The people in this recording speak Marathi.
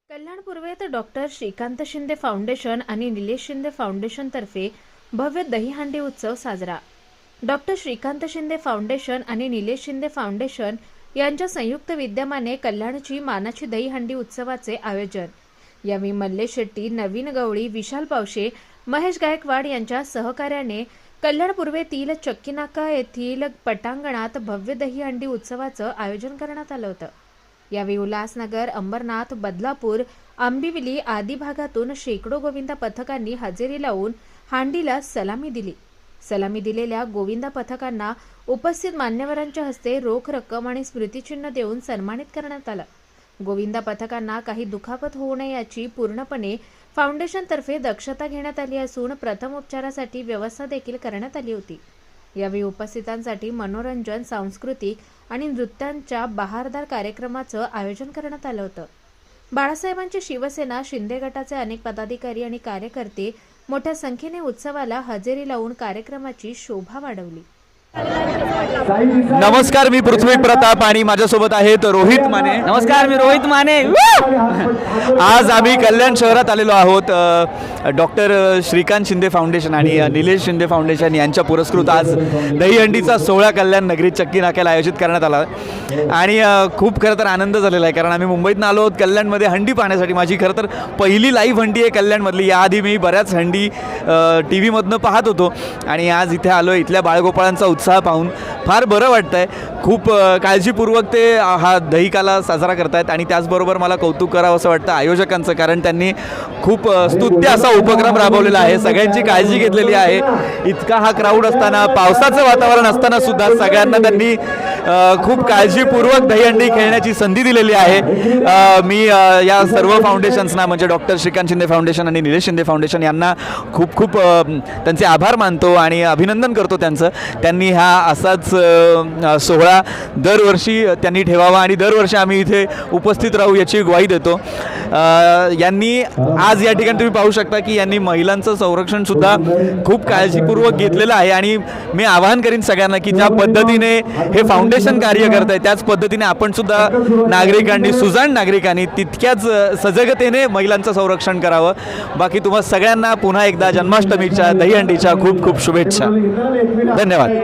कल्याण पूर्वेत डॉक्टर श्रीकांत शिंदे फाउंडेशन आणि निलेश शिंदे फाउंडेशन तर्फे भव्य दहीहंडी उत्सव साजरा। डॉक्टर श्रीकांत शिंदे फाउंडेशन आणि निलेश शिंदे फाउंडेशन यांच्या संयुक्त विद्यमाने कल्याणची मानाची दहीहंडी उत्सवाचे आयोजन। यावेळी मल्लेश शेट्टी, नवीन गवळी, विशाल पावशे, महेश गायकवाड यांच्या सहकार्याने कल्याण पूर्वेतील चक्कीनाका येथील पटांगणात भव्य दहीहंडी उत्सवाचं आयोजन करण्यात आलं होतं। यावेळी उल्हासनगर, अंबरनाथ, बदलापूर, आंबिवली आदी भागातून शेकडो गोविंदा पथकांनी हजेरी लावून हांडीला सलामी दिली। सलामी दिलेल्या गोविंदा पथकांना उपस्थित मान्यवरांच्या हस्ते रोख रक्कम आणि स्मृतिचिन्ह देऊन सन्मानित करण्यात आलं। गोविंदा पथकांना काही दुखापत होऊ नये याची पूर्णपणे फाउंडेशनतर्फे दक्षता घेण्यात आली असून प्रथमोपचारासाठी व्यवस्था देखील करण्यात आली होती। यावेळी उपस्थितांसाठी मनोरंजन, सांस्कृतिक आणि नृत्यांच्या बहारदार कार्यक्रमाचं आयोजन करण्यात आलं होतं। बाळासाहेबांची शिवसेना शिंदे गटाचे अनेक पदाधिकारी आणि कार्यकर्ते मोठ्या संख्येने उत्सवाला हजेरी लावून कार्यक्रमाची शोभा वाढवली। नमस्कार, मी पृथ्वी प्रताप आणि माझ्यासोबत आहेत रोहित माने। नमस्कार, मी रोहित माने। आज आम्ही कल्याण शहरात आलेलो आहोत। डॉक्टर श्रीकांत शिंदे फाउंडेशन आणि निलेश शिंदे फाउंडेशन यांच्या पुरस्कृत आज दहीहंडीचा सोहळा कल्याण नगरीत चक्की नाक्याला आयोजित करण्यात आला आणि खूप खरं तर आनंद झालेला आहे, कारण आम्ही मुंबईतून आलो आहोत कल्याणमध्ये हंडी पाहण्यासाठी। माझी खरं तर पहिली लाईव्ह हंडी आहे कल्याणमधली। याआधी मी बऱ्याच हंडी टी व्हीमधनं पाहत होतो आणि आज इथे आलो। इथल्या बाळगोपाळांचा उत्साह पाहून फार बरं वाटतंय। खूप काळजीपूर्वक ते हा दहीकाला साजरा करतायत आणि त्याचबरोबर मला कौतुक करावं असं वाटतं आयोजकांचं, कारण त्यांनी खूप स्तुत्य असा उपक्रम राबवलेला आहे, सगळ्यांची काळजी घेतलेली आहे। इतका हा क्राऊड असताना, पावसाचं वातावरण असताना सुद्धा सगळ्यांना त्यांनी खूप काळजीपूर्वक दहीहंडी खेळण्याची संधी दिलेली आहे। मी या सर्व फाउंडेशन्सना म्हणजे डॉक्टर श्रीकांत शिंदे फाउंडेशन आणि निलेश शिंदे फाउंडेशन यांना खूप खूप त्यांचे आभार मानतो आणि अभिनंदन करतो त्यांचं। त्यांनी हा असाच सोहळा दरवर्षी त्यांनी ठेवावा आणि दरवर्षी आम्ही इथे उपस्थित राहू याची ग्वाही देतो। यांनी आज या ठिकाणी तुम्ही पाहू शकता की यांनी महिलांचं संरक्षण सुद्धा खूप काळजीपूर्वक घेतलेलं आहे आणि मी आवाहन करीन सगळ्यांना की ज्या पद्धतीने हे फाउंडेशन कार्य करत आहे त्याच पद्धतीने आपण सुद्धा नागरिकांनी, सुजाण नागरिकांनी तितक्याच सजगतेने महिलांचं संरक्षण करावं। बाकी तुम्हा सगळ्यांना पुन्हा एकदा जन्माष्टमीच्या दहीहंडीच्या खूप खूप शुभेच्छा। धन्यवाद।